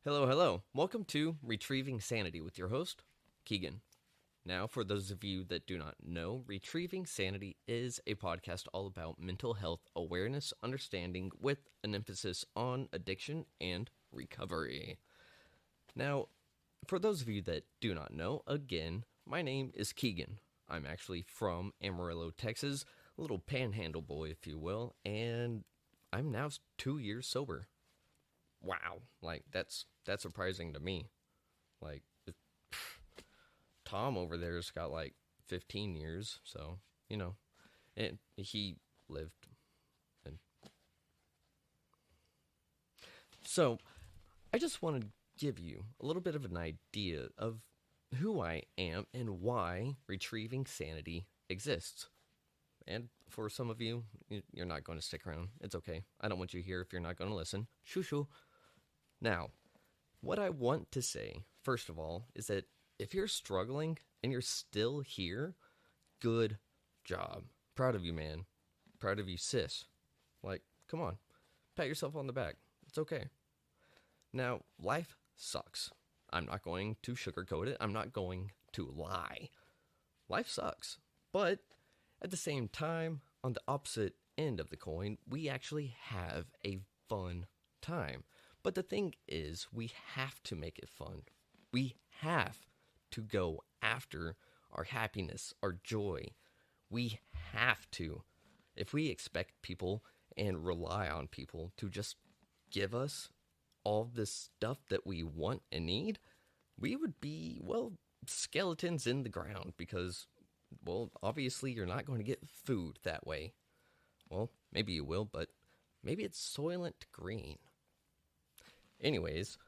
Hello, hello. Welcome to Retrieving Sanity with your host, Keegan. Now, for those of you that do not know, Retrieving Sanity is a podcast all about mental health awareness, understanding, with an emphasis on addiction and recovery. Now, for those of you that do not know, again, my name is Keegan. I'm actually from Amarillo, Texas, a little panhandle boy, if you will, and I'm now 2 years sober. Wow, like that's surprising to me. Like Tom over there's got like 15 years, so and he lived. And so I just want to give you a little bit of an idea of who I am and why Retrieving Sanity exists. And for some of you, you're not going to stick around. It's okay. I don't want you here if you're not going to listen. Shoo shoo. Now, what I want to say, first of all, is that if you're struggling and you're still here, good job. Proud of you, man. Proud of you, sis. Like, come on. Pat yourself on the back. It's okay. Now, life sucks. I'm not going to sugarcoat it. I'm not going to lie. Life sucks. But at the same time, on the opposite end of the coin, we actually have a fun time. But the thing is, we have to make it fun. We have to go after our happiness, our joy. We have to. If we expect people and rely on people to just give us all this stuff that we want and need, we would be, well, skeletons in the ground because, well, obviously you're not going to get food that way. Well, maybe you will, but maybe it's Soylent Green. Anyways,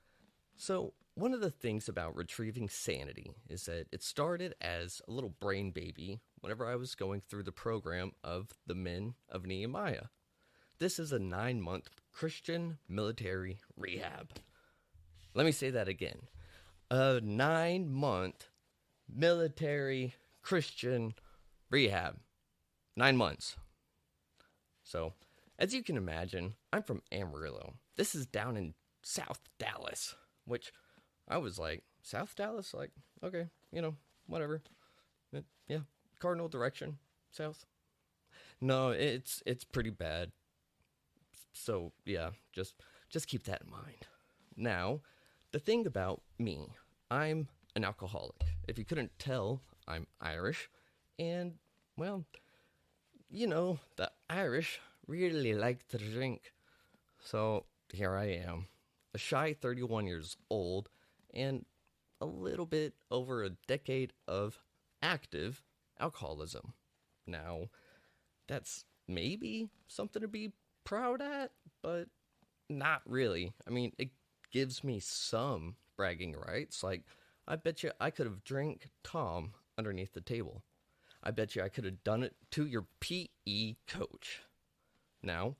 so one of the things about Retrieving Sanity is that it started as a little brain baby whenever I was going through the program of the Men of Nehemiah. This is a 9-month Christian military rehab. Let me say that again. A 9-month military Christian rehab. 9 months. So, as you can imagine, I'm from Amarillo. This is down in South Dallas, which I was like, South Dallas? Like, okay, whatever. Yeah, cardinal direction, south. No, it's pretty bad. So, yeah, just keep that in mind. Now, the thing about me, I'm an alcoholic. If you couldn't tell, I'm Irish, and, well, the Irish really like to drink. So, here I am, a shy 31 years old, and a little bit over a decade of active alcoholism. Now, that's maybe something to be proud at, but not really. I mean, it gives me some bragging rights. Like, I bet you I could have drank Tom underneath the table. I bet you I could have done it to your PE coach. Now,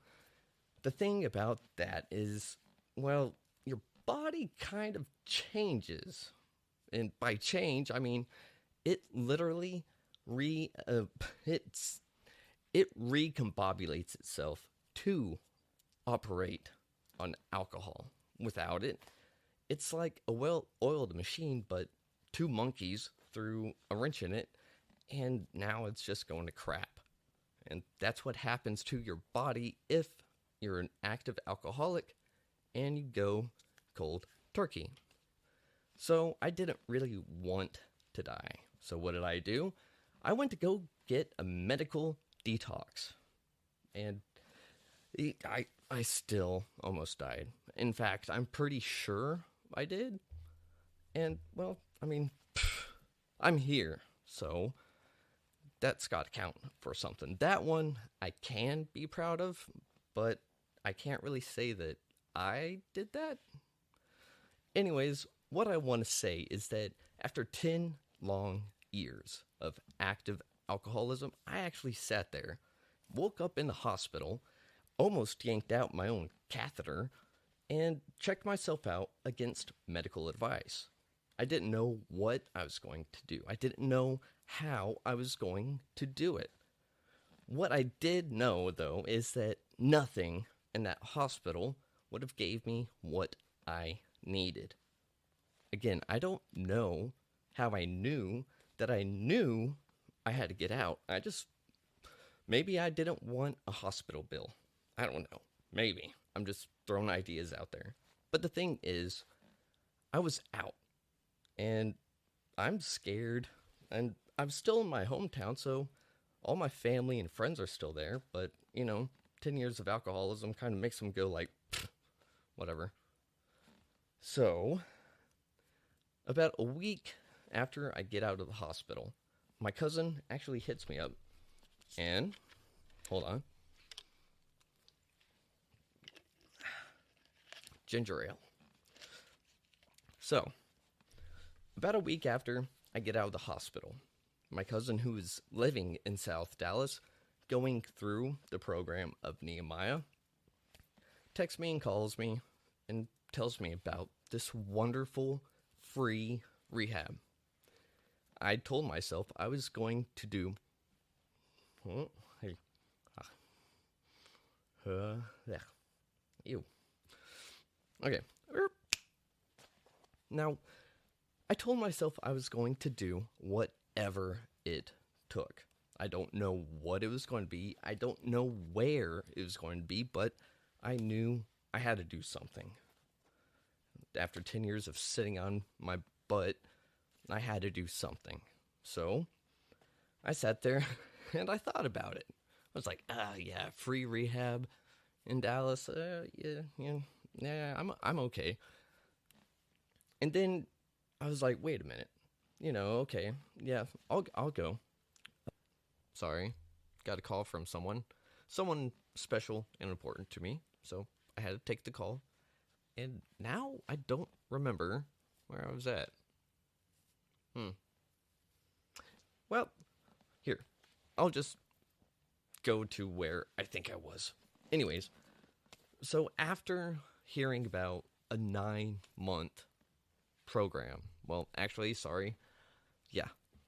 the thing about that is, well, your body kind of changes. And by change, I mean it literally it's it recombobulates itself to operate on alcohol. Without it, it's like a well-oiled machine, but two monkeys threw a wrench in it, and now it's just going to crap. And that's what happens to your body if you're an active alcoholic and you go cold turkey. So I didn't really want to die. So what did I do? I went to go get a medical detox. And I still almost died. In fact, I'm pretty sure I did. And, well, I mean, I'm here. So that's got to count for something. That one I can be proud of, but I can't really say that I did that. Anyways, what I want to say is that after 10 long years of active alcoholism, I actually sat there, woke up in the hospital, almost yanked out my own catheter, and checked myself out against medical advice. I didn't know what I was going to do. I didn't know how I was going to do it. What I did know, though, is that nothing in that hospital would have gave me what I needed. Again, I don't know how I knew that I knew I had to get out. Maybe I didn't want a hospital bill. I don't know. Maybe. I'm just throwing ideas out there. But the thing is, I was out and I'm scared and I'm still in my hometown, so all my family and friends are still there. But, 10 years of alcoholism kind of makes them go like, whatever. So, about a week after I get out of the hospital, my cousin actually hits me up and, hold on, ginger ale. So, about a week after I get out of the hospital, my cousin, who is living in South Dallas, going through the program of Nehemiah, texts me and calls me and tells me about this wonderful free rehab. I told myself I was going to do. Oh, hey. Yeah. Ew. Okay. Now, I told myself I was going to do whatever it took. I don't know what it was going to be. I don't know where it was going to be, but I knew I had to do something. After 10 years of sitting on my butt, I had to do something. So, I sat there and I thought about it. I was like, yeah, free rehab in Dallas. Yeah, I'm okay. And then I was like, wait a minute. Okay, yeah, I'll go. Sorry, got a call from someone special and important to me, so I had to take the call. And now I don't remember where I was at. Well, here, I'll just go to where I think I was. Anyways, so after hearing about a 9-month program, well, actually, sorry, yeah.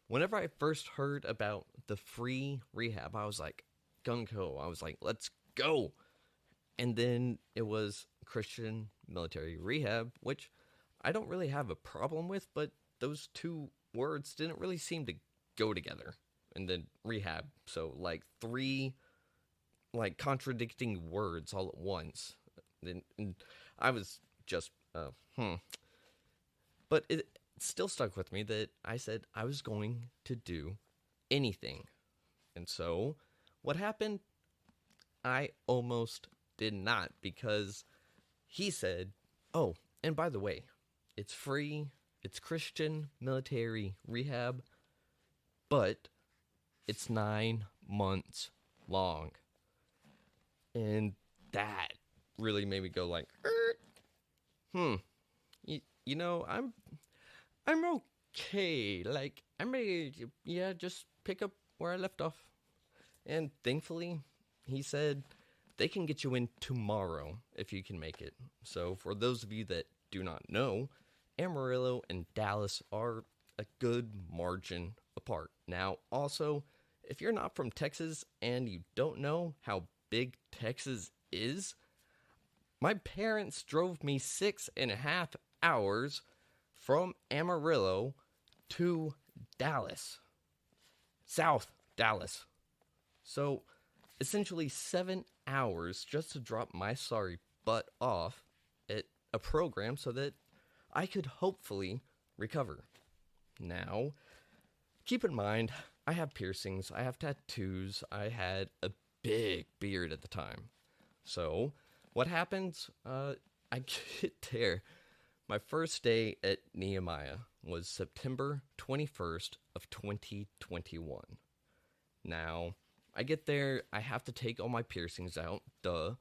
Whenever I first heard about the free rehab, I was like, gung-ho. I was like, let's go. And then it was Christian military rehab, which I don't really have a problem with, but those two words didn't really seem to go together. And then rehab, so like 3 like contradicting words all at once. And I was just, But it still stuck with me that I said I was going to do anything. And so, what happened? I almost did not, because he said, oh, and by the way, it's free, it's Christian military rehab, but it's 9 months long. And that really made me go like, I'm okay. Like, I'm ready to, just pick up where I left off. And thankfully, he said they can get you in tomorrow if you can make it. So for those of you that do not know, Amarillo and Dallas are a good margin apart. Now, also, if you're not from Texas and you don't know how big Texas is, my parents drove me 6.5 hours from Amarillo to Dallas. South Dallas. So, essentially 7 hours just to drop my sorry butt off at a program so that I could hopefully recover. Now, keep in mind, I have piercings, I have tattoos, I had a big beard at the time. So, what happens? I get there. My first day at Nehemiah was September 21st of 2021. Now, I get there, I have to take all my piercings out, duh,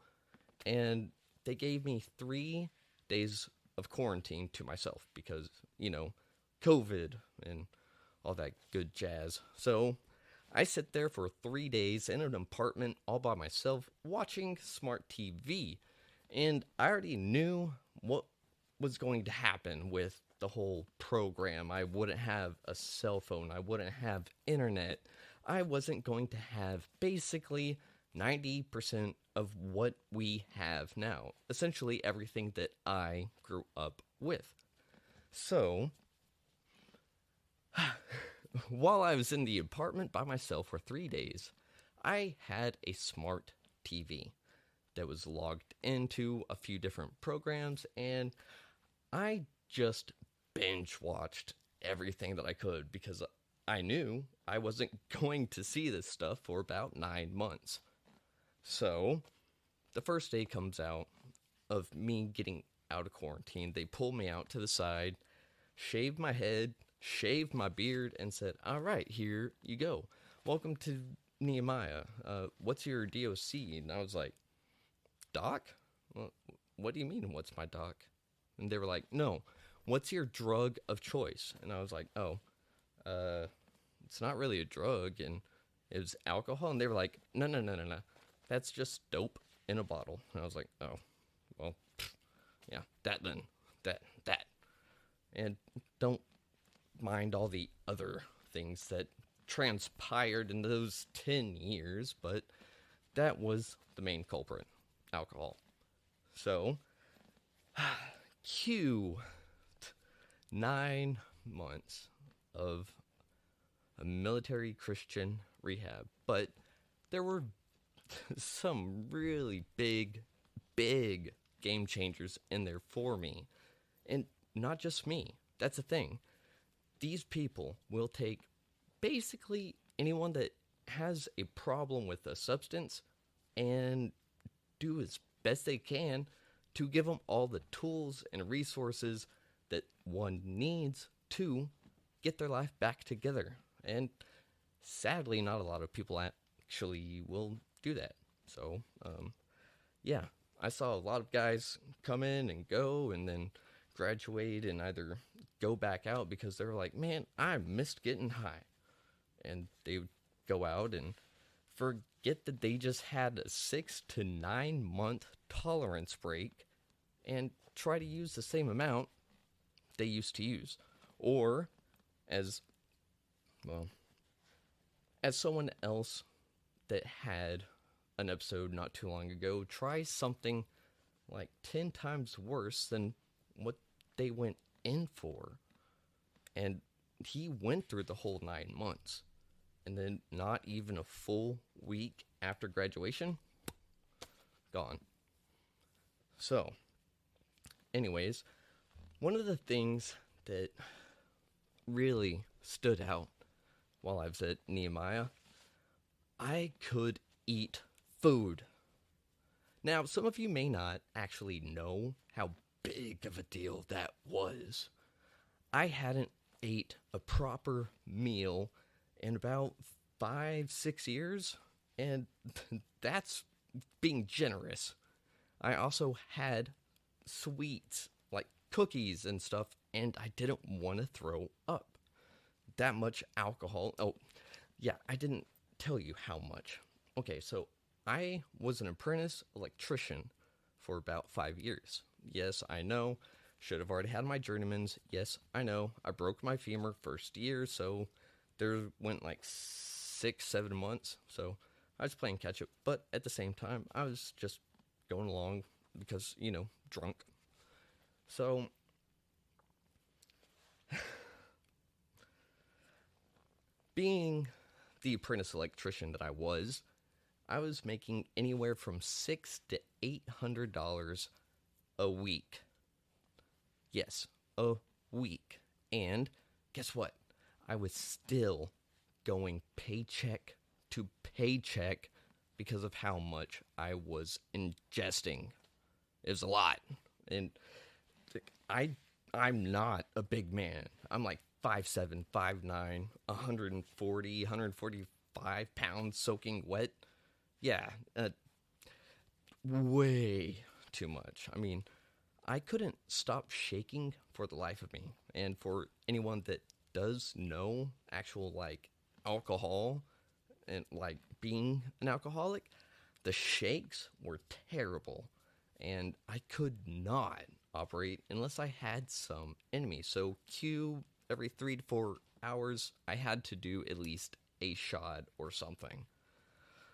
and they gave me 3 days of quarantine to myself because, COVID and all that good jazz. So, I sit there for 3 days in an apartment all by myself watching smart TV, and I already knew what was going to happen with the whole program. I wouldn't have a cell phone, I wouldn't have internet, I wasn't going to have basically 90% of what we have now. Essentially everything that I grew up with. So, while I was in the apartment by myself for 3 days, I had a smart TV that was logged into a few different programs, and I just binge watched everything that I could because I knew I wasn't going to see this stuff for about 9 months. So, the first day comes out of me getting out of quarantine. They pulled me out to the side, shaved my head, shaved my beard, and said, "All right, here you go. Welcome to Nehemiah. What's your DOC?" And I was like, "Doc? Well, what do you mean, what's my doc?" And they were like, "No, what's your drug of choice?" And I was like, "Oh, it's not really a drug." And it was alcohol. And they were like, "No, no, no, no, no. That's just dope in a bottle." And I was like, "Oh, well, yeah, that then. That. And don't mind all the other things that transpired in those 10 years, but that was the main culprit, alcohol. So, cue 9 months of a military Christian rehab. But there were some really big game changers in there for me. And not just me. That's the thing. These people will take basically anyone that has a problem with a substance and do as best they can to give them all the tools and resources that one needs to get their life back together. And sadly, not a lot of people actually will do that. So, yeah, I saw a lot of guys come in and go and then graduate and either go back out because they were like, "Man, I missed getting high." And they would go out and forget that they just had a 6 to 9 month tolerance break and try to use the same amount they used to use. Or as someone else that had an episode not too long ago, try something like 10 times worse than what they went in for. And he went through the whole 9 months. And then not even a full week after graduation, gone. So, anyways, one of the things that really stood out while I was at Nehemiah, I could eat food. Now, some of you may not actually know how big of a deal that was. I hadn't ate a proper meal in about 5-6 years, and that's being generous. I also had sweets, like cookies and stuff, and I didn't want to throw up. That much alcohol. Oh, yeah, I didn't tell you how much. Okay, so I was an apprentice electrician for about 5 years. Yes, I know. Should have already had my journeyman's. Yes, I know. I broke my femur first year, so there went like 6-7 months. So I was playing catch up, but at the same time, I was just going along because, drunk. So being the apprentice electrician that I was making anywhere from $600 to $800 a week. Yes, a week. And guess what? I was still going paycheck to paycheck because of how much I was ingesting. It was a lot. And I'm not a big man. I'm like 5'7", 5'9", 145 pounds soaking wet. Yeah, way too much. I mean, I couldn't stop shaking for the life of me. And for anyone that does know actual, alcohol and, being an alcoholic, the shakes were terrible. And I could not operate unless I had some in me. So, every 3 to 4 hours, I had to do at least a shot or something.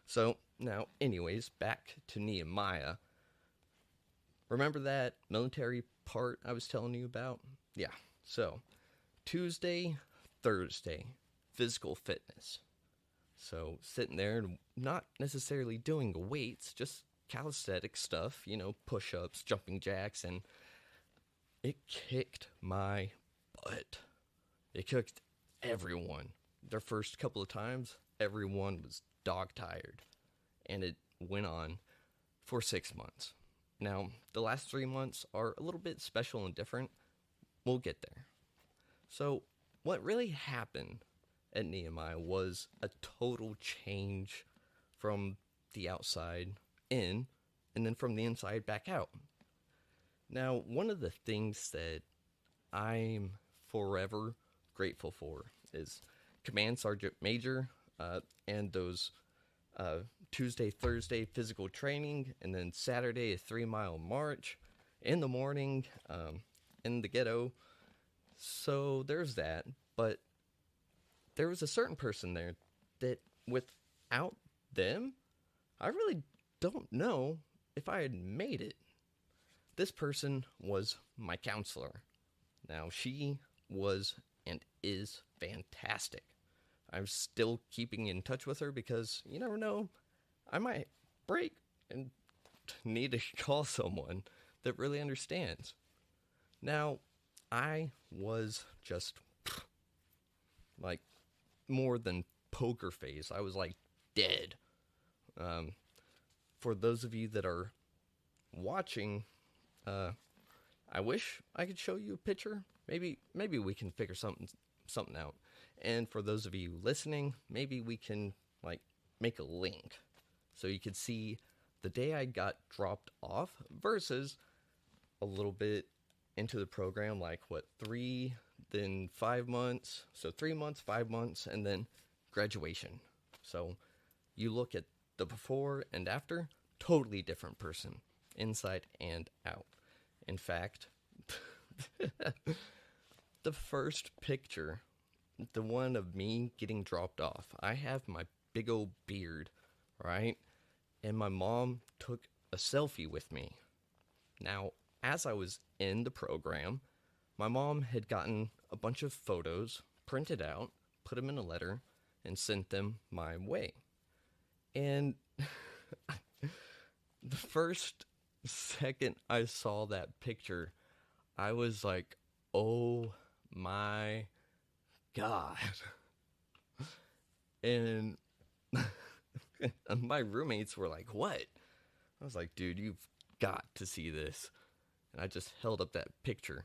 So, now, anyways, back to Nehemiah. Remember that military part I was telling you about? Yeah. So, Tuesday, Thursday, physical fitness. So, sitting there and not necessarily doing weights, just calisthenic stuff, push ups, jumping jacks, and it kicked my butt. It kicked everyone. Their first couple of times, everyone was dog tired. And it went on for 6 months. Now, the last 3 months are a little bit special and different. We'll get there. So, what really happened at Nehemiah was a total change from the outside in, and then from the inside back out. Now, one of the things that I'm forever grateful for is Command Sergeant Major and those Tuesday, Thursday physical training, and then Saturday a 3-mile march in the morning in the ghetto. So there's that. But there was a certain person there that without them, I really don't know if I had made it. This person was my counselor. Now, she was and is fantastic. I'm still keeping in touch with her because you never know, I might break and need to call someone that really understands. Now, I was just like more than poker face. I was like dead. For those of you that are watching, I wish I could show you a picture. Maybe we can figure something out. And for those of you listening, maybe we can make a link so you could see the day I got dropped off versus a little bit into the program, 3, then 5 months. So 3 months, 5 months, and then graduation. So you look at the before and after, totally different person, inside and out. In fact, the first picture, the one of me getting dropped off, I have my big old beard, right? And my mom took a selfie with me. Now, as I was in the program, my mom had gotten a bunch of photos, printed out, put them in a letter, and sent them my way. And the first second I saw that picture, I was like, oh my God. And my roommates were like, what? I was like, dude, you've got to see this. And I just held up that picture.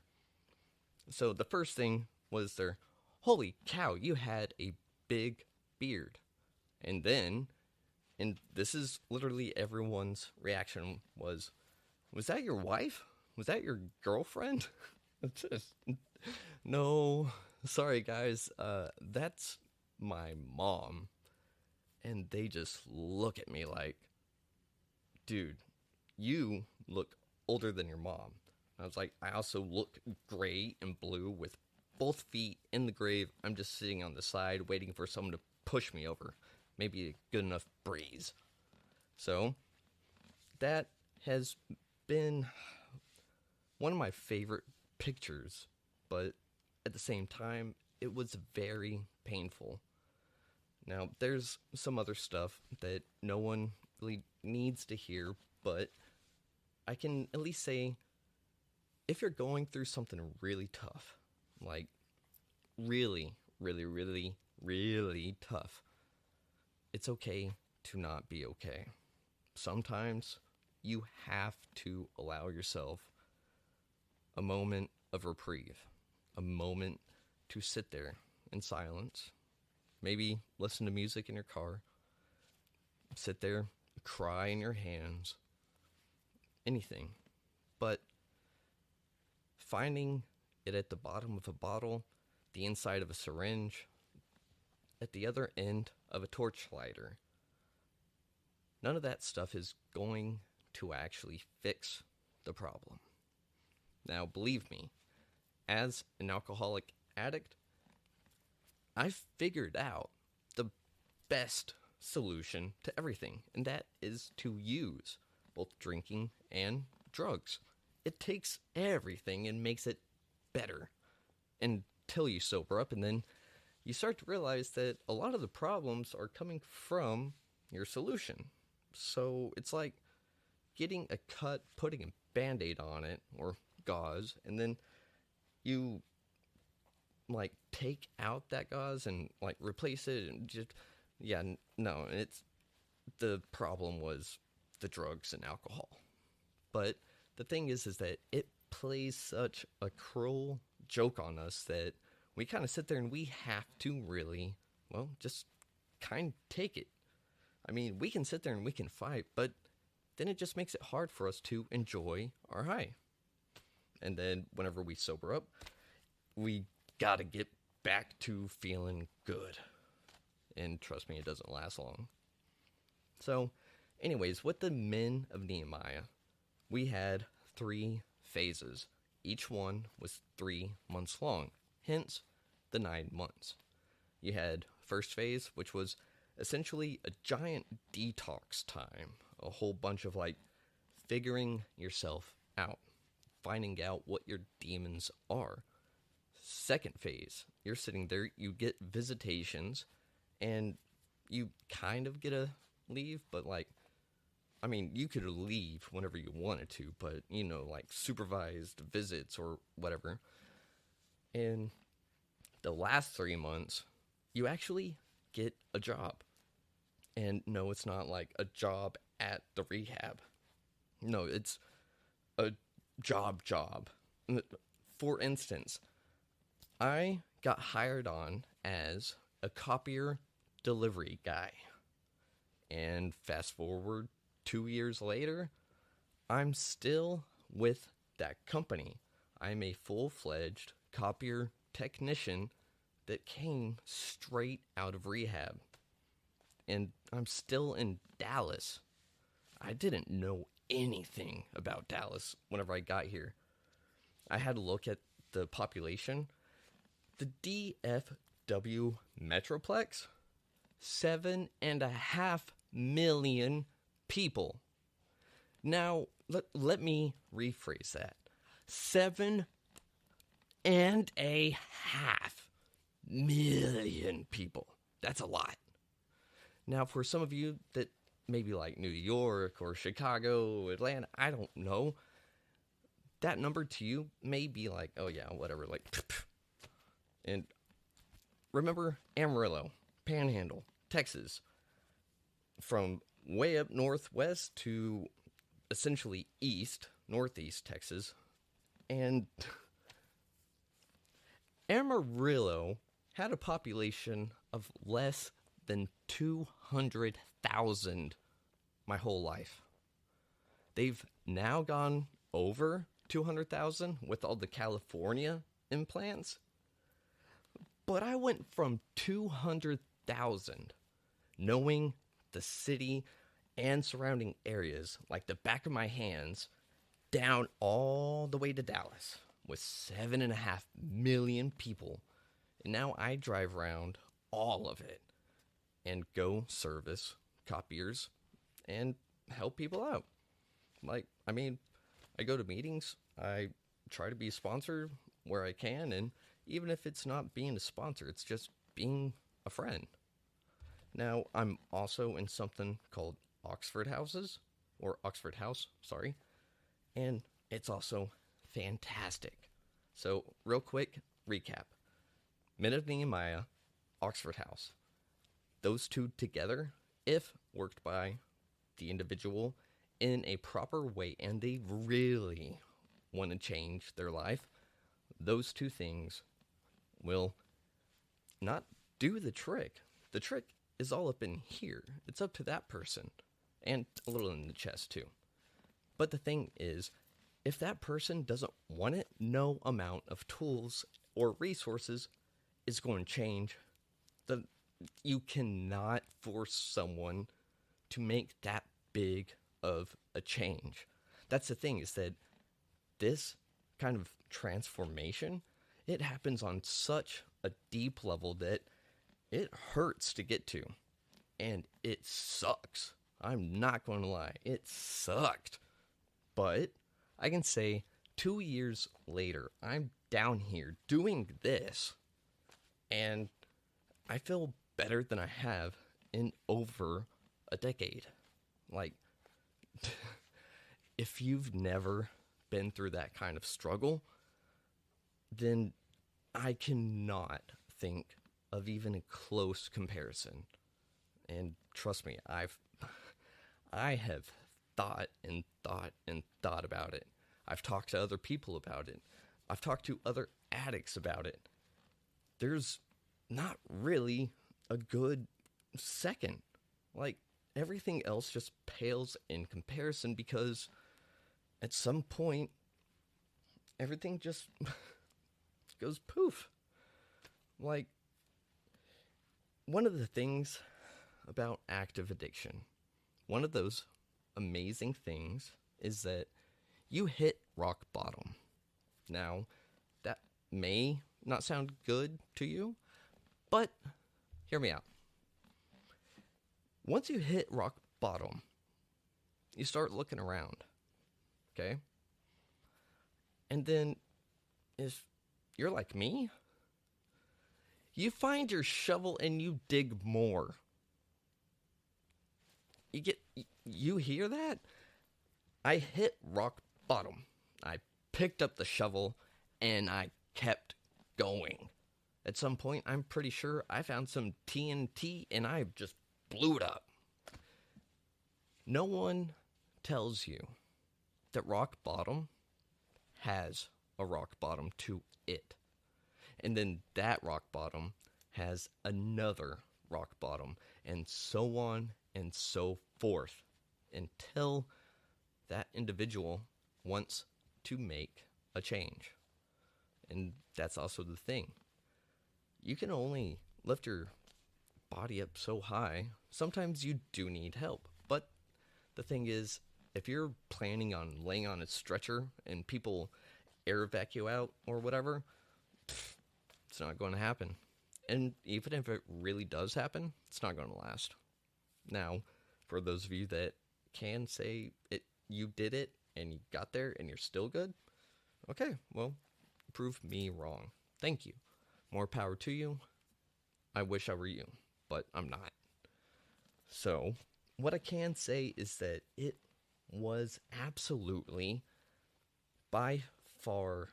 So the first thing was holy cow, you had a big beard. And then, and this is literally everyone's reaction was that your wife? Was that your girlfriend? No, sorry guys, that's my mom. And they just look at me like, dude, you look older than your mom. I was like, I also look gray and blue with both feet in the grave. I'm just sitting on the side waiting for someone to push me over. Maybe a good enough breeze. So, that has been one of my favorite pictures, but at the same time, it was very painful. Now, there's some other stuff that no one really needs to hear, but I can at least say, if you're going through something really tough, like really, really, really, really tough, it's okay to not be okay. Sometimes you have to allow yourself a moment of reprieve, a moment to sit there in silence. Maybe listen to music in your car, sit there, cry in your hands, anything. But finding it at the bottom of a bottle, the inside of a syringe, at the other end of a torch lighter, none of that stuff is going to actually fix the problem. Now, believe me, as an alcoholic addict, I figured out the best solution to everything, and that is to use both drinking and drugs. It takes everything and makes it better until you sober up, and then you start to realize that a lot of the problems are coming from your solution. So it's like getting a cut, putting a band-aid on it, or gauze, and then you like take out that gauze and like replace it and just, yeah, no, it's, the problem was the drugs and alcohol. But the thing is that it plays such a cruel joke on us that we kind of sit there and we have to really, well, just kind of take it. I mean, we can sit there and we can fight, but then it just makes it hard for us to enjoy our high. And then whenever we sober up, we gotta get back to feeling good. And trust me, it doesn't last long. So, anyways, with the men of Nehemiah, we had 3 phases. Each one was 3 months long, hence the 9 months. You had first phase, which was essentially a giant detox time, a whole bunch of like figuring yourself out, finding out what your demons are. Second phase, you're sitting there, you get visitations, and you kind of get a leave, but like, I mean, you could leave whenever you wanted to, but, you know, like supervised visits or whatever. And the last 3 months, you actually get a job. And no, it's not like a job at the rehab. No, it's a job. For instance, I got hired on as a copier delivery guy. And fast forward 2 years later, I'm still with that company. I'm a full-fledged copier technician that came straight out of rehab. And I'm still in Dallas. I didn't know anything about Dallas whenever I got here. I had to look at the population. The DFW Metroplex, 7.5 million people. Now, let me rephrase that. 7.5 million people. That's a lot. Now, for some of you that maybe like New York or Chicago, Atlanta, I don't know, that number to you may be like, oh yeah, whatever, like, and remember Amarillo, Panhandle, Texas, from way up northwest to essentially northeast Texas, and Amarillo had a population of less than 200,000 my whole life. They've now gone over 200,000 with all the California implants. But I went from 200,000, knowing the city and surrounding areas like the back of my hands, down all the way to Dallas with 7.5 million people. And now I drive around all of it and go service copiers and help people out. Like, I mean, I go to meetings, I try to be sponsored where I can, and even if it's not being a sponsor, it's just being a friend. Now, I'm also in something called Oxford House, sorry, and it's also fantastic. So, real quick recap. Men of Nehemiah, Oxford House. Those two together, if worked by the individual in a proper way, and they really want to change their life, those two things will not do the trick. The trick is all up in here. It's up to that person, and a little in the chest too. But the thing is, if that person doesn't want it, no amount of tools or resources is going to change. You cannot force someone to make that big of a change. That's the thing, is that this kind of transformation, it happens on such a deep level that it hurts to get to. And it sucks. I'm not going to lie. It sucked. But I can say 2 years later, I'm down here doing this. And I feel better than I have in over a decade. Like, if you've never been through that kind of struggle, then I cannot think of even a close comparison. And trust me, I have thought and thought and thought about it. I've talked to other people about it. I've talked to other addicts about it. There's not really a good second. Like, everything else just pales in comparison because at some point, everything just goes poof. Like, one of the things about active addiction, one of those amazing things is that you hit rock bottom. Now, that may not sound good to you, but hear me out. Once you hit rock bottom, you start looking around, okay? And then, if you're like me, you find your shovel and you dig more. You hear that? I hit rock bottom. I picked up the shovel and I kept going. At some point, I'm pretty sure I found some TNT and I just blew it up. No one tells you that rock bottom has a rock bottom to it. And then that rock bottom has another rock bottom, and so on and so forth, until that individual wants to make a change. And that's also the thing. You can only lift your body up so high. Sometimes you do need help. But the thing is, if you're planning on laying on a stretcher and people air evac you out or whatever, it's not going to happen. And even if it really does happen, it's not going to last. Now, for those of you that can say you did it and you got there and you're still good, okay, well, prove me wrong. Thank you. More power to you. I wish I were you, but I'm not. So, what I can say is that it was absolutely, by far,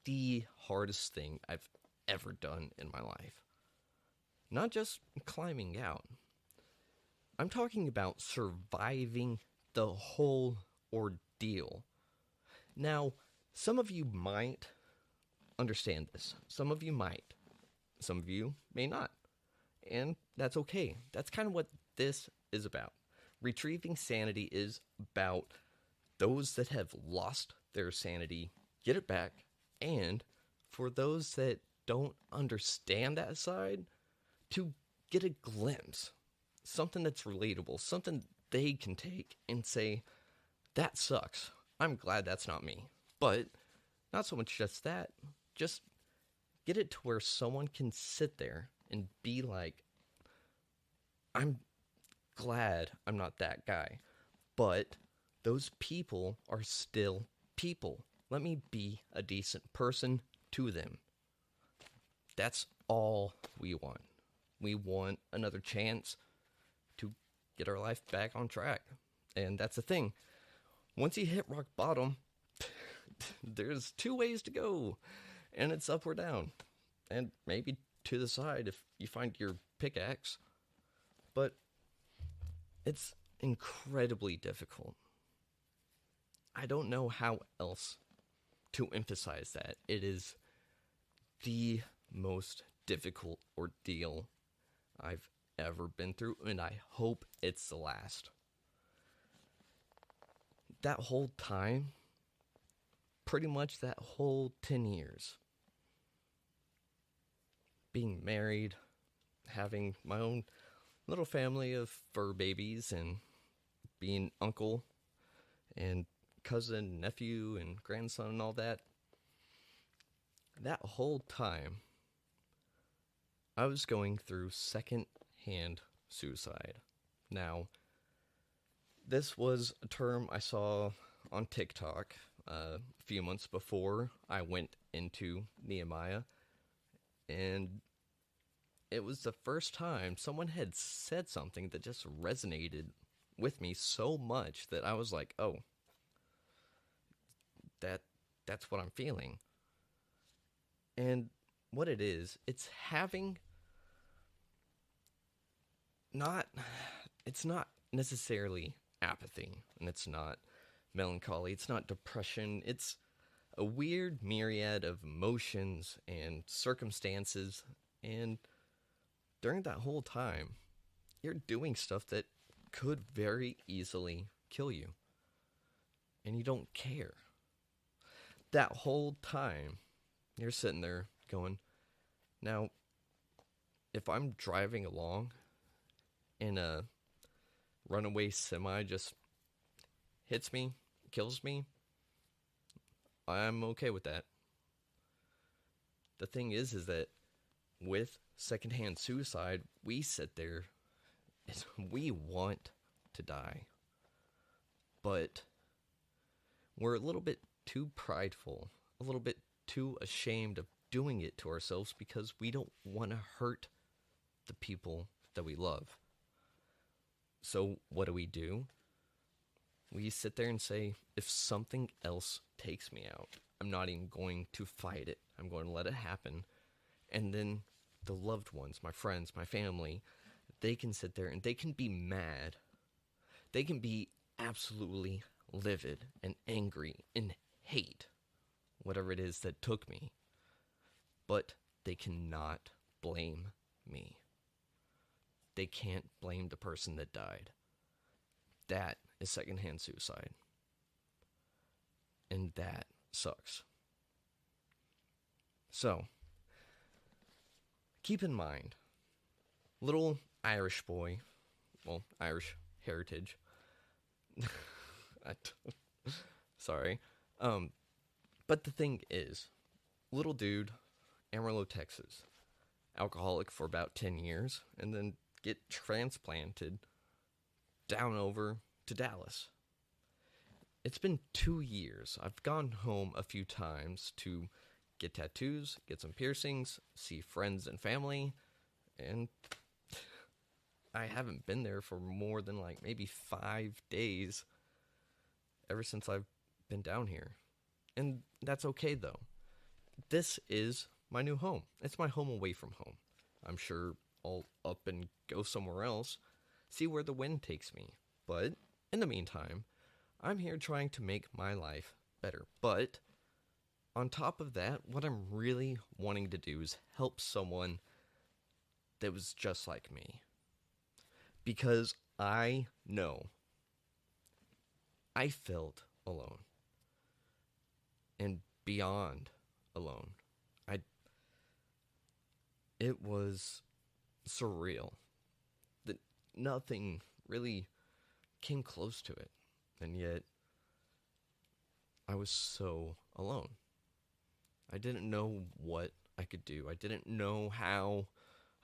the hardest thing I've ever done in my life. Not just climbing out. I'm talking about surviving the whole ordeal. Now, some of you might understand this. Some of you might. Some of you may not. And that's okay. That's kind of what this is about. Retrieving Sanity is about those that have lost their sanity, get it back, and for those that don't understand that side, to get a glimpse, something that's relatable, something they can take and say, that sucks. I'm glad that's not me. But not so much just that, just get it to where someone can sit there and be like, I'm glad I'm not that guy, but those people are still people. Let me be a decent person to them. That's all we want. We want another chance to get our life back on track. And that's the thing. Once you hit rock bottom, there's two ways to go. And it's up or down. And maybe to the side if you find your pickaxe. But it's incredibly difficult. I don't know how else to emphasize that. It is the most difficult ordeal I've ever been through, and I hope it's the last. That whole time, pretty much that whole 10 years, being married, having my own little family of fur babies, and being uncle and cousin, nephew, and grandson and all that, that whole time, I was going through second-hand suicide. Now, this was a term I saw on TikTok a few months before I went into Nehemiah, and it was the first time someone had said something that just resonated with me so much that I was like, oh, that's what I'm feeling. And what it is, it's having not it's not necessarily apathy, and it's not melancholy, it's not depression, it's a weird myriad of emotions and circumstances, and during that whole time, you're doing stuff that could very easily kill you, and you don't care. That whole time, you're sitting there going, now, if I'm driving along and a runaway semi just hits me, kills me, I'm okay with that. The thing is that with secondhand suicide, we sit there and we want to die. But we're a little bit too prideful, a little bit too ashamed of doing it to ourselves because we don't want to hurt the people that we love. So what do? We sit there and say, if something else takes me out, I'm not even going to fight it. I'm going to let it happen. And then the loved ones, my friends, my family, they can sit there and they can be mad. They can be absolutely livid and angry and hate whatever it is that took me. But they cannot blame me. They can't blame the person that died. That is secondhand suicide. And that sucks. So, keep in mind, little Irish boy, well, Irish heritage. Sorry. But the thing is, little dude, Amarillo, Texas, alcoholic for about 10 years, and then get transplanted down over to Dallas. It's been 2 years. I've gone home a few times to get tattoos, get some piercings, see friends and family, and I haven't been there for more than like maybe 5 days ever since I've been down here. And that's okay though. This is my new home. It's my home away from home. I'm sure I'll up and go somewhere else, see where the wind takes me. But in the meantime, I'm here trying to make my life better. But on top of that, what I'm really wanting to do is help someone that was just like me. Because I know I felt alone. And beyond alone. It was surreal. That nothing really came close to it. And yet, I was so alone. I didn't know what I could do. I didn't know how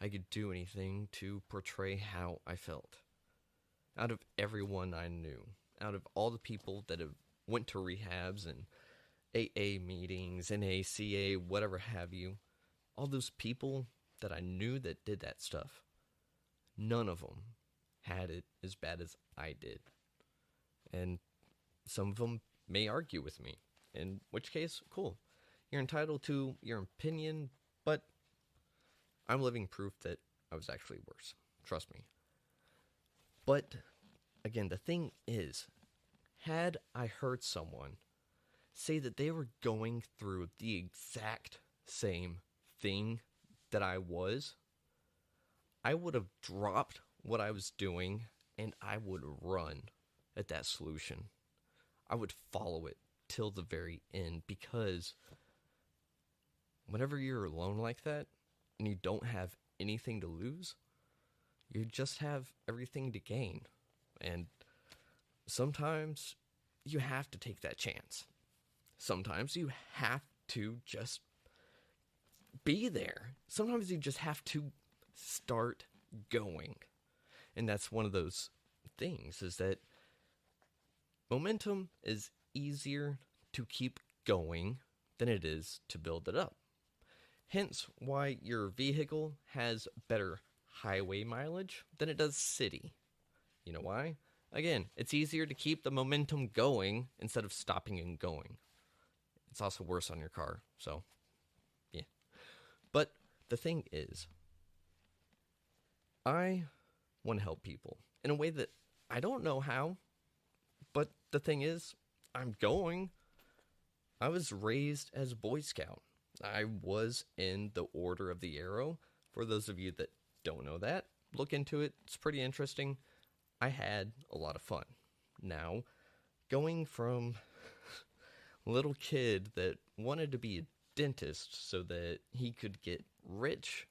I could do anything to portray how I felt. Out of everyone I knew, out of all the people that have went to rehabs and AA meetings, NACA, whatever have you, all those people that I knew that did that stuff, none of them had it as bad as I did. And some of them may argue with me, in which case, cool. You're entitled to your opinion, but I'm living proof that I was actually worse. Trust me. But, again, the thing is, had I heard someone say that they were going through the exact same thing that I was, I would have dropped what I was doing and I would run at that solution. I would follow it till the very end, because whenever you're alone like that and you don't have anything to lose, you just have everything to gain. And sometimes you have to take that chance. Sometimes you have to just be there. Sometimes you just have to start going. And that's one of those things, is that momentum is easier to keep going than it is to build it up. Hence why your vehicle has better highway mileage than it does city. You know why? Again, it's easier to keep the momentum going instead of stopping and going. It's also worse on your car, so yeah. But the thing is, I want to help people in a way that I don't know how, but the thing is, I'm going. I was raised as a Boy Scout. I was in the Order of the Arrow. For those of you that don't know that, look into it. It's pretty interesting. I had a lot of fun. Now, going from little kid that wanted to be a dentist so that he could get rich,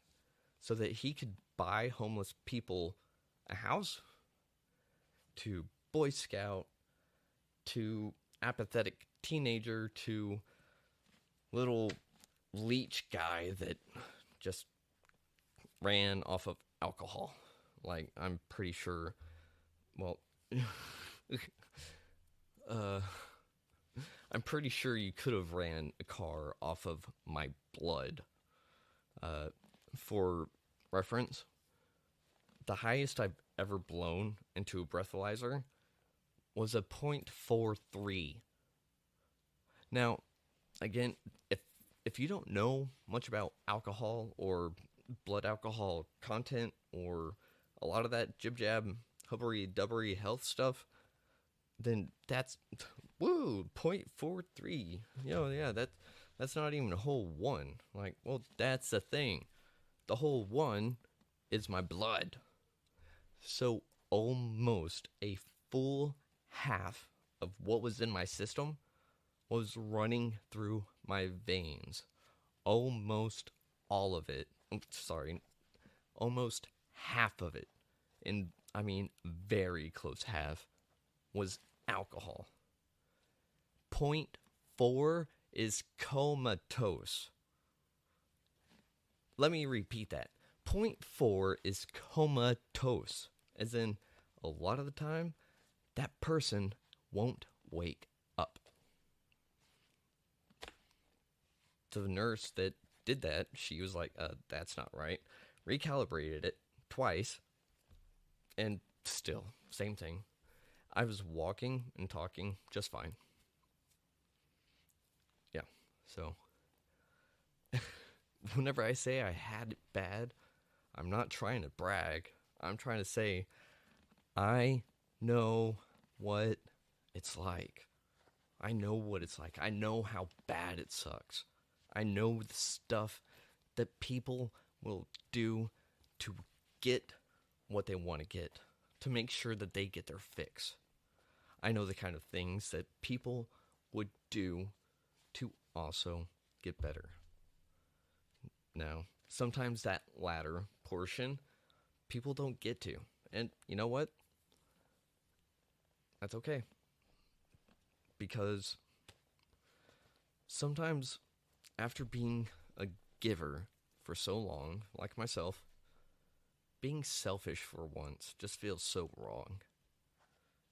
so that he could buy homeless people a house, to Boy Scout, to apathetic teenager, to little leech guy that just ran off of alcohol. Like, I'm pretty sure, well, I'm pretty sure you could have ran a car off of my blood. For reference, the highest I've ever blown into a breathalyzer was a .43. Now, again, if you don't know much about alcohol or blood alcohol content or a lot of that jib-jab, hubbery-dubbery health stuff, then that's, woo, .43. Yeah, that's not even a whole one. Like, well, that's the thing. The whole one is my blood. So almost a full half of what was in my system was running through my veins. Almost all of it. Almost half of it. And I mean, very close half was alcohol. .4 is comatose. Let me repeat that. .4 is comatose. As in, a lot of the time, that person won't wake up. To the nurse that did that, she was like, that's not right. Recalibrated it twice, and still, same thing. I was walking and talking just fine. Yeah, so whenever I say I had it bad, I'm not trying to brag. I'm trying to say I know what it's like. I know what it's like. I know how bad it sucks. I know the stuff that people will do to get what they want to get, to make sure that they get their fix. I know the kind of things that people would do to also get better. Now, sometimes that latter portion, people don't get to. And you know what? That's okay. Because sometimes after being a giver for so long, like myself, being selfish for once just feels so wrong.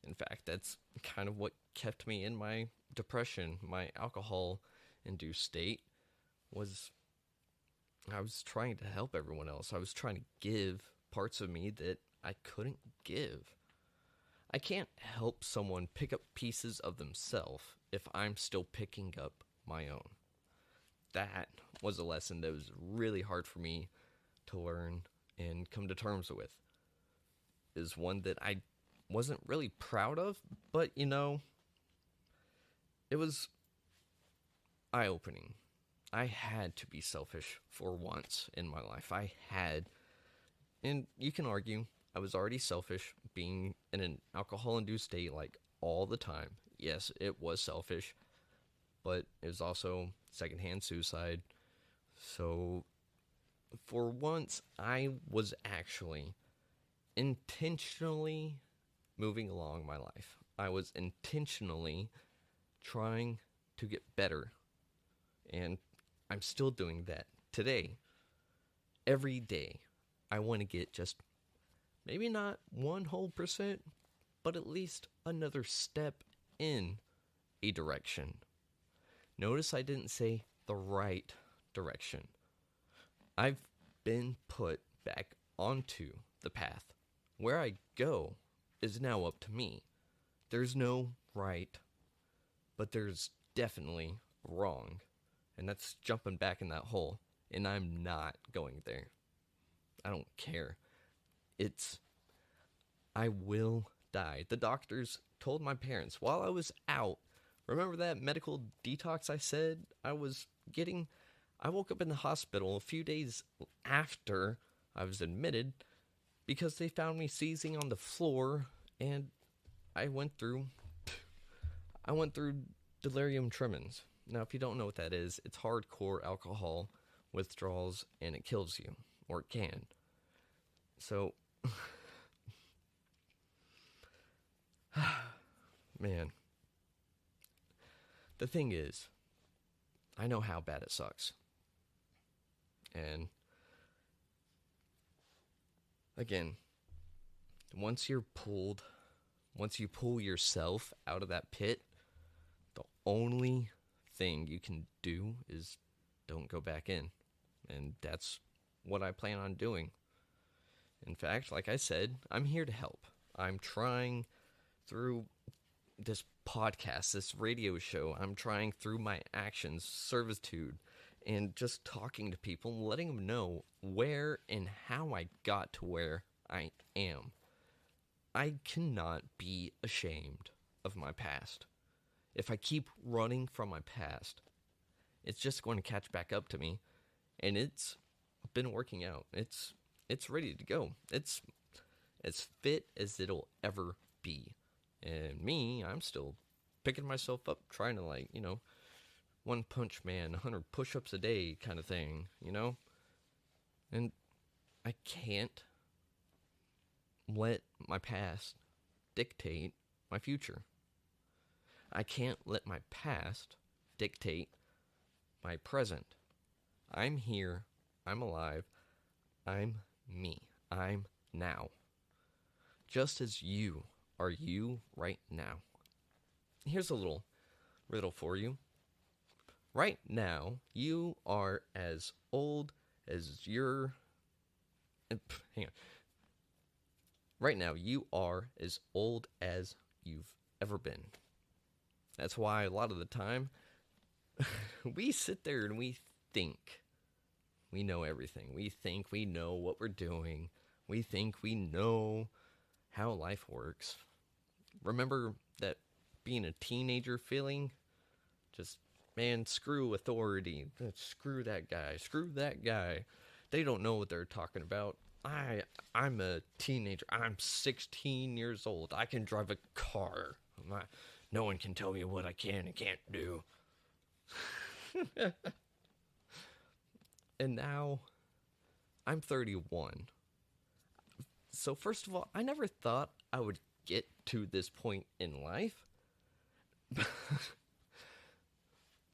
In fact, that's kind of what kept me in my depression, my alcohol-induced state, was I was trying to help everyone else. I was trying to give parts of me that I couldn't give. I can't help someone pick up pieces of themselves if I'm still picking up my own. That was a lesson that was really hard for me to learn and come to terms with. Is one that I wasn't really proud of, but it was eye-opening. I had to be selfish for once in my life. I had, and you can argue, I was already selfish being in an alcohol-induced state like all the time. Yes, it was selfish, but it was also secondhand suicide. So for once, I was actually intentionally moving along my life. I was intentionally trying to get better. And I'm still doing that today. Every day, I want to get just Maybe not 100%, but at least another step in a direction. Notice I didn't say the right direction. I've been put back onto the path. Where I go is now up to me. There's no right, but there's definitely wrong. And that's jumping back in that hole. And I'm not going there. I don't care. I will die. The doctors told my parents while I was out. Remember that medical detox I said I was getting? I woke up in the hospital a few days after I was admitted because they found me seizing on the floor, and I went through delirium tremens. Now, if you don't know what that is, it's hardcore alcohol withdrawals, and it kills you, or it can. So, man, the thing is, I know how bad it sucks. And again, once you pull yourself out of that pit, the only thing you can do is don't go back in. And that's what I plan on doing. In fact, like I said, I'm here to help. I'm trying through this podcast, this radio show, I'm trying through my actions, servitude, and just talking to people, letting them know where and how I got to where I am. I cannot be ashamed of my past. If I keep running from my past, it's just going to catch back up to me, and it's been working out. It's ready to go. It's as fit as it'll ever be. And me, I'm still picking myself up, trying to, one punch man, 100 push-ups a day kind of thing, And I can't let my past dictate my future. I can't let my past dictate my present. I'm here. I'm alive. I'm me. I'm now. Just as you are you right now. Here's a little riddle for you. Right now, you are as old as your... Hang on. Right now, you are as old as you've ever been. That's why a lot of the time, we sit there and we think we know everything. We think we know what we're doing. We think we know how life works. Remember that being a teenager feeling? Just, man, screw authority. Screw that guy. Screw that guy. They don't know what they're talking about. I'm a teenager. I'm 16 years old. I can drive a car. No one can tell me what I can and can't do. And now, I'm 31. So first of all, I never thought I would get to this point in life.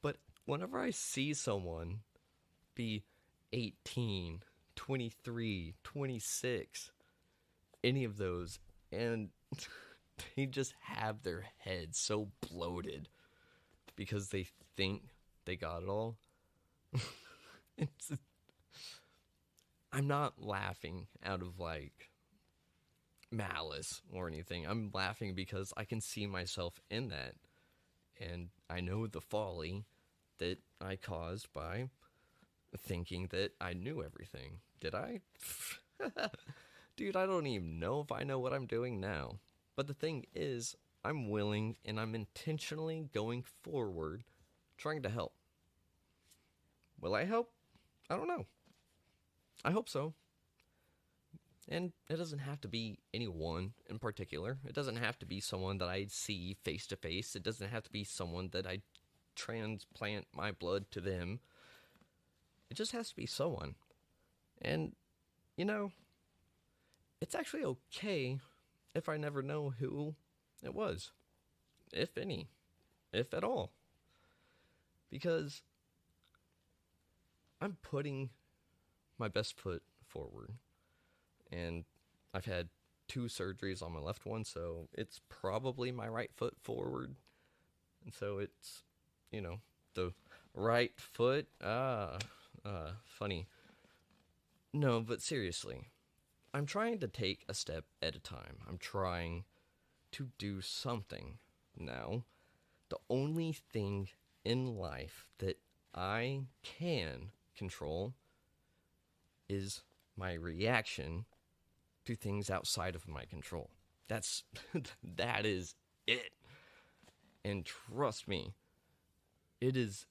But whenever I see someone be 18, 23, 26, any of those, and they just have their heads so bloated because they think they got it all. I'm not laughing out of malice or anything. I'm laughing because I can see myself in that. And I know the folly that I caused by thinking that I knew everything. Did I? Dude, I don't even know if I know what I'm doing now. But the thing is, I'm willing and I'm intentionally going forward trying to help. Will I help? I don't know. I hope so. And it doesn't have to be anyone in particular. It doesn't have to be someone that I see face to face. It doesn't have to be someone that I transplant my blood to them. It just has to be someone. And, it's actually okay if I never know who it was. If any. If at all. Because I'm putting my best foot forward. And I've had two surgeries on my left one, so it's probably my right foot forward. And so it's, the right foot. Funny. No, but seriously, I'm trying to take a step at a time. I'm trying to do something. Now, the only thing in life that I can control is my reaction to things outside of my control. That is it. And trust me, it is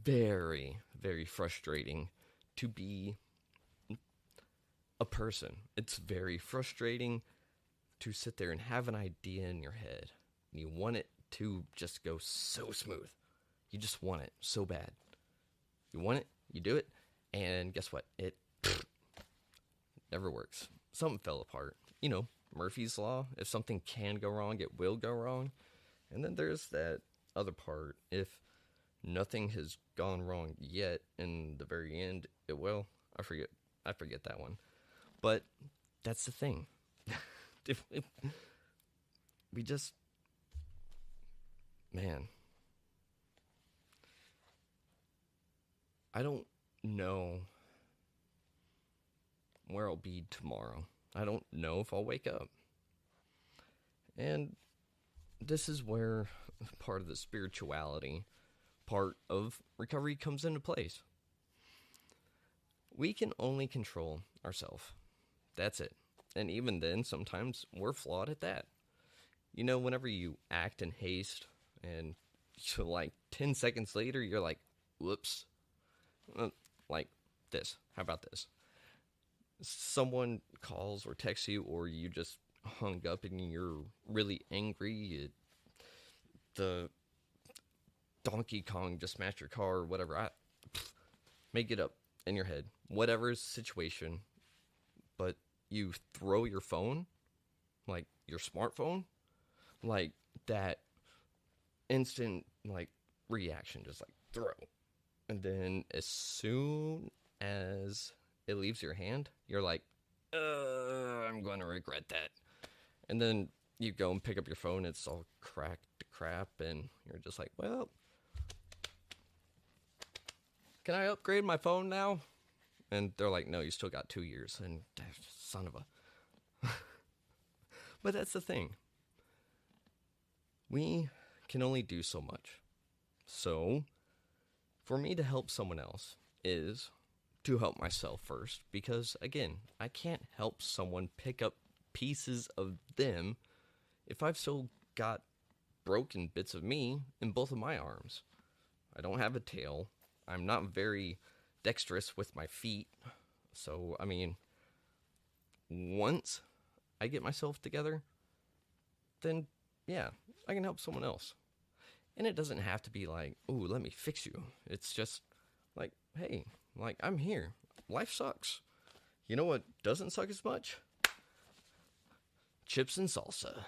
very, very frustrating to be a person. It's very frustrating to sit there and have an idea in your head. And you want it to just go so smooth. You just want it so bad. You want it, you do it, and guess what? It never works. Something fell apart. Murphy's Law. If something can go wrong, it will go wrong. And then there's that other part. If nothing has gone wrong yet, in the very end, it will. I forget that one. But that's the thing. We just, man, I don't know where I'll be tomorrow. I don't know if I'll wake up. And this is where part of the spirituality part of recovery comes into place. We can only control ourselves. That's it. And even then, sometimes we're flawed at that. Whenever you act in haste and like 10 seconds later, you're like, whoops. Like this. How about this? Someone calls or texts you, or you just hung up and you're really angry. The Donkey Kong just smashed your car or whatever. Make it up in your head. Whatever situation. But you throw your phone, like your smartphone, like that instant reaction, just like throw. And then as soon as it leaves your hand, you're like, I'm going to regret that. And then you go and pick up your phone, it's all cracked to crap, and you're just like, well, can I upgrade my phone now? And they're like, no, you still got 2 years. And son of a... But that's the thing. We can only do so much. So, for me to help someone else is to help myself first. Because, again, I can't help someone pick up pieces of them if I've still got broken bits of me in both of my arms. I don't have a tail. I'm not very dexterous with my feet. So, once I get myself together, then, yeah, I can help someone else. And it doesn't have to be like, ooh, let me fix you. It's just like, hey, I'm here. Life sucks. You know what doesn't suck as much? Chips and salsa.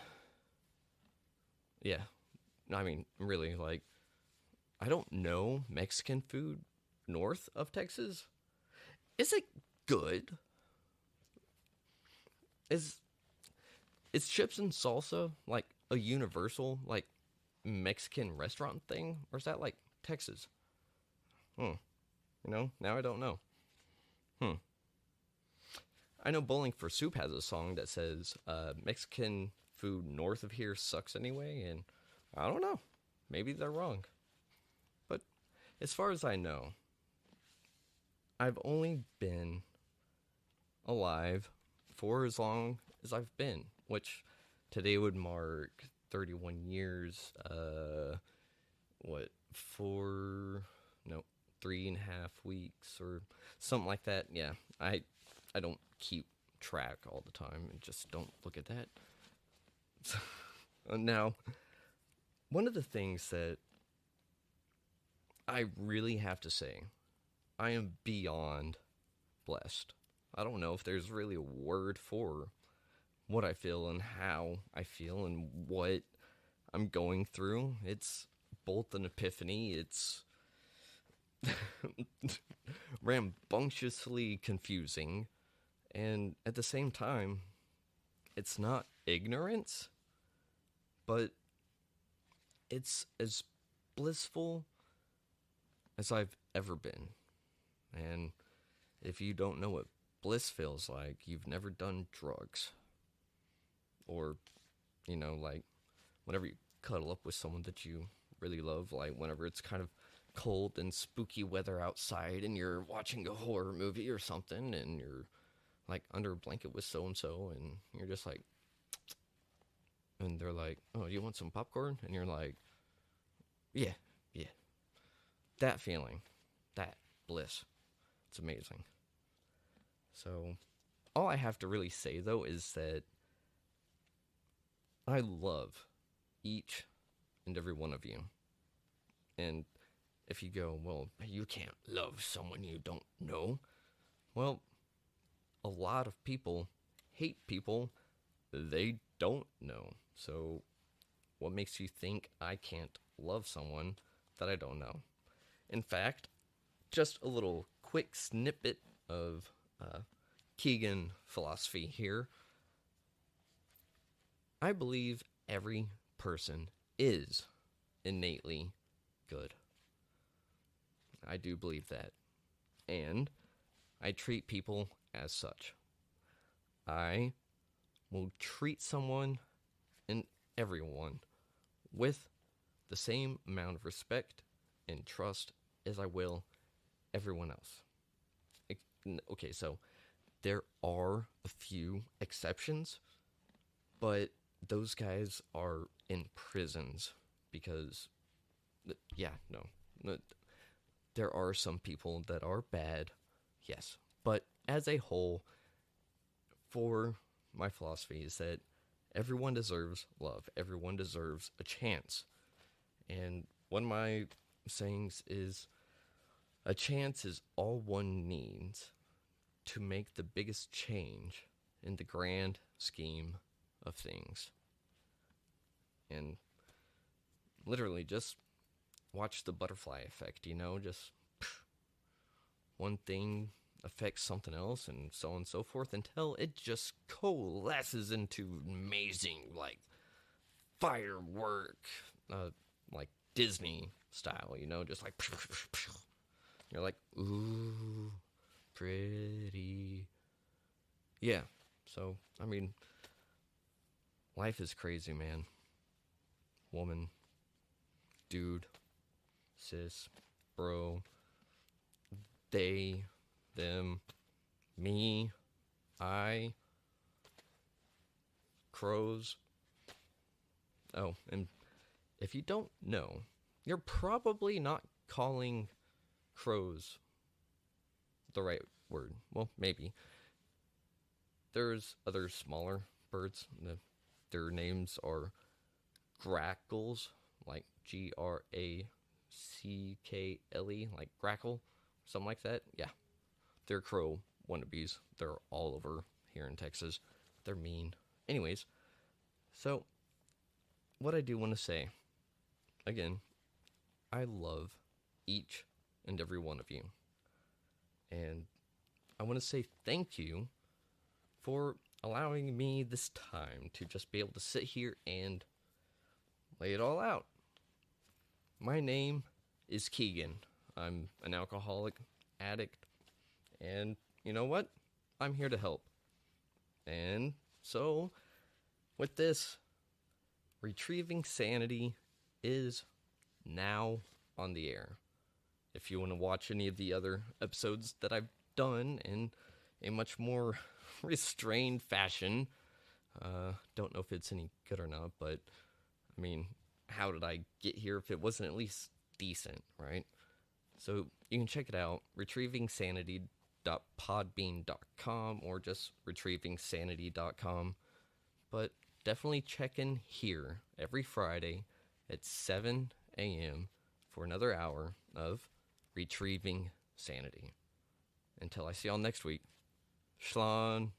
Yeah. Really, I don't know Mexican food north of Texas. Is it good? Is chips and salsa a universal Mexican restaurant thing, or is that Texas? Now I don't know. I know Bowling for Soup has a song that says Mexican food north of here sucks anyway, and I don't know. Maybe they're wrong. But as far as I know, I've only been alive for as long as I've been, which today would mark 31 years, 3.5 weeks or something like that. Yeah, I don't keep track all the time and just don't look at that. So, now, one of the things that I really have to say, I am beyond blessed. I don't know if there's really a word for what I feel and how I feel and what I'm going through. It's both an epiphany. It's rambunctiously confusing. And at the same time, it's not ignorance, but it's as blissful as I've ever been. And if you don't know what bliss feels like, you've never done drugs. Or, like whenever you cuddle up with someone that you really love, like whenever it's kind of cold and spooky weather outside and you're watching a horror movie or something and you're like under a blanket with so and so and you're just like, and they're like, oh, you want some popcorn? And you're like, yeah, yeah. That feeling, that bliss, it's amazing. So, all I have to really say though is that I love each and every one of you. And if you go, well, you can't love someone you don't know. Well, a lot of people hate people they don't know. So, what makes you think I can't love someone that I don't know? In fact, just a little quick snippet of Keegan philosophy here. I believe every person is innately good. I do believe that. And I treat people as such. I will treat someone and everyone with the same amount of respect and trust as I will everyone else. Okay, so there are a few exceptions, but those guys are in prisons because, yeah, no. There are some people that are bad, yes. But as a whole, for my philosophy is that everyone deserves love. Everyone deserves a chance. And one of my sayings is, a chance is all one needs to make the biggest change in the grand scheme of things. And literally just watch the butterfly effect, just one thing affects something else and so on and so forth until it just coalesces into amazing, like, firework, like Disney style, just like, you're like, ooh, pretty. Yeah, so, life is crazy, man. Woman, dude, sis, bro, they, them, me, I, crows. Oh, and if you don't know, you're probably not calling crows the right word. Well, maybe. There's other smaller birds. Their names are grackles, like Grackle, like grackle, something like that. Yeah, they're crow wannabes. They're all over here in Texas. They're mean. Anyways, so what I do want to say, again, I love each and every one of you. And I want to say thank you for allowing me this time to just be able to sit here and lay it all out. My name is Keegan. I'm an alcoholic addict, and you know what? I'm here to help. And so, with this, Retrieving Sanity is now on the air. If you want to watch any of the other episodes that I've done in a much more restrained fashion, don't know if it's any good or not, but how did I get here if it wasn't at least decent, right? So you can check it out, retrievingsanity.podbean.com or just retrievingsanity.com. But definitely check in here every Friday at 7 a.m. for another hour of Retrieving Sanity. Until I see y'all next week, Schlan.